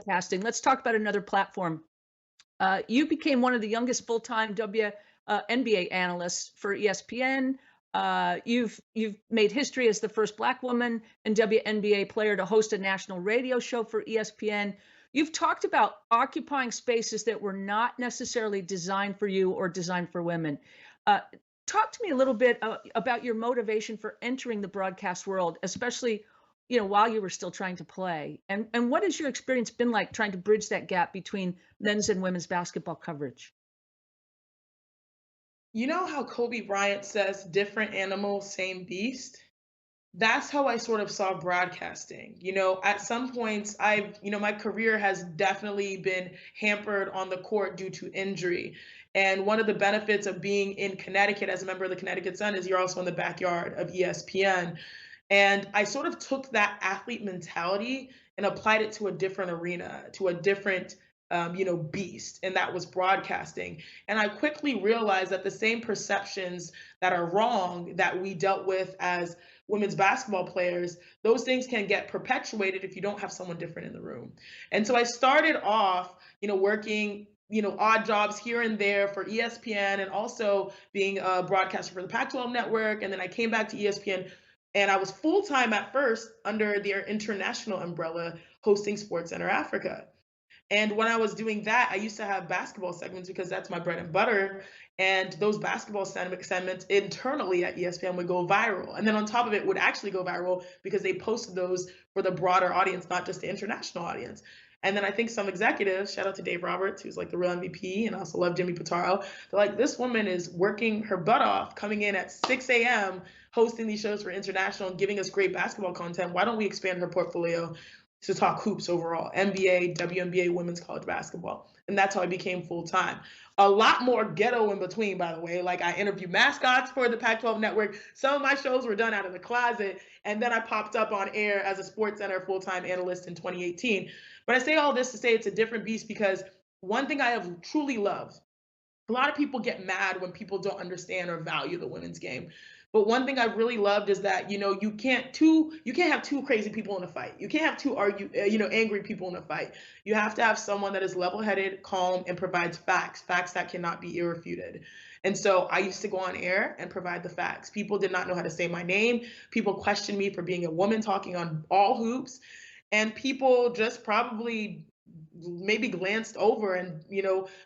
broadcasting, let's talk about another platform. You became one of the youngest full-time NBA analysts for ESPN. You've made history as the first Black woman and WNBA player to host a national radio show for ESPN. You've talked about occupying spaces that were not necessarily designed for you or designed for women. Talk to me a little bit about your motivation for entering the broadcast world, especially while you were still trying to play. And what has your experience been like trying to bridge that gap between men's and women's basketball coverage? You know how Kobe Bryant says different animal, same beast? That's how I sort of saw broadcasting. At some points, my career has definitely been hampered on the court due to injury. And one of the benefits of being in Connecticut as a member of the Connecticut Sun is you're also in the backyard of ESPN. And I sort of took that athlete mentality and applied it to a different arena, to a different beast, and that was broadcasting. And I quickly realized that the same perceptions that are wrong that we dealt with as women's basketball players, those things can get perpetuated if you don't have someone different in the room. And so I started off, working odd jobs here and there for ESPN and also being a broadcaster for the Pac-12 network. And then I came back to ESPN and I was full-time at first under their international umbrella hosting SportsCenter Africa. And when I was doing that, I used to have basketball segments because that's my bread and butter. And those basketball segments internally at ESPN would go viral. And then on top of it would actually go viral because they posted those for the broader audience, not just the international audience. And then I think some executives, shout out to Dave Roberts, who's like the real MVP, and I also love Jimmy Pitaro. They're like, this woman is working her butt off, coming in at 6 a.m., hosting these shows for international and giving us great basketball content. Why don't we expand her portfolio to talk hoops overall, NBA, WNBA, women's college basketball. And that's how I became full-time. A lot more ghetto in between, by the way. Like I interviewed mascots for the Pac-12 network. Some of my shows were done out of the closet. And then I popped up on air as a SportsCenter full-time analyst in 2018. But I say all this to say it's a different beast because one thing I have truly loved, a lot of people get mad when people don't understand or value the women's game. But one thing I've really loved is that, you can't have two crazy people in a fight. You can't have two angry people in a fight. You have to have someone that is level-headed, calm, and provides facts that cannot be irrefuted. And so I used to go on air and provide the facts. People did not know how to say my name. People questioned me for being a woman talking on all hoops. And people just probably maybe glanced over and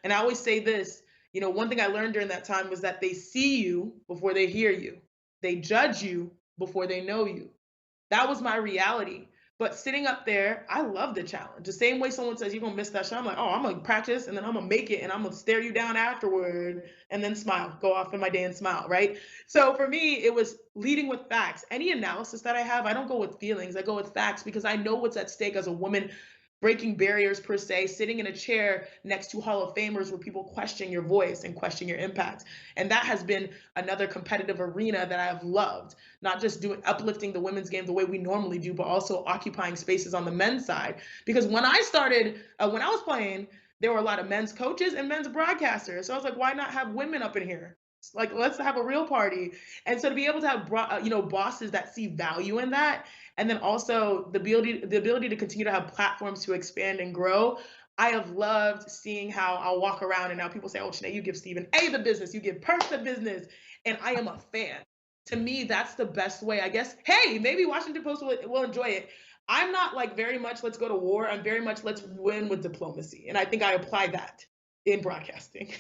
I always say this, one thing I learned during that time was that they see you before they hear you. They judge you before they know you. That was my reality. But sitting up there, I love the challenge. The same way someone says, you're going to miss that shot. I'm like, oh, I'm going to practice and then I'm going to make it and I'm going to stare you down afterward and then smile, go off in my day and smile, right? So for me, it was leading with facts. Any analysis that I have, I don't go with feelings. I go with facts because I know what's at stake as a woman breaking barriers per se, sitting in a chair next to Hall of Famers where people question your voice and question your impact. And that has been another competitive arena that I've loved, not just uplifting the women's game the way we normally do, but also occupying spaces on the men's side. Because when I started, when I was playing, there were a lot of men's coaches and men's broadcasters. So I was like, why not have women up in here? Like, let's have a real party. And so to be able to have, bosses that see value in that, and then also the ability to continue to have platforms to expand and grow. I have loved seeing how I'll walk around and now people say, oh, Chiney, you give Stephen A the business, you give Perk the business. And I am a fan. To me, that's the best way, I guess. Hey, maybe Washington Post will enjoy it. I'm not like very much, let's go to war. I'm very much, let's win with diplomacy. And I think I apply that in broadcasting.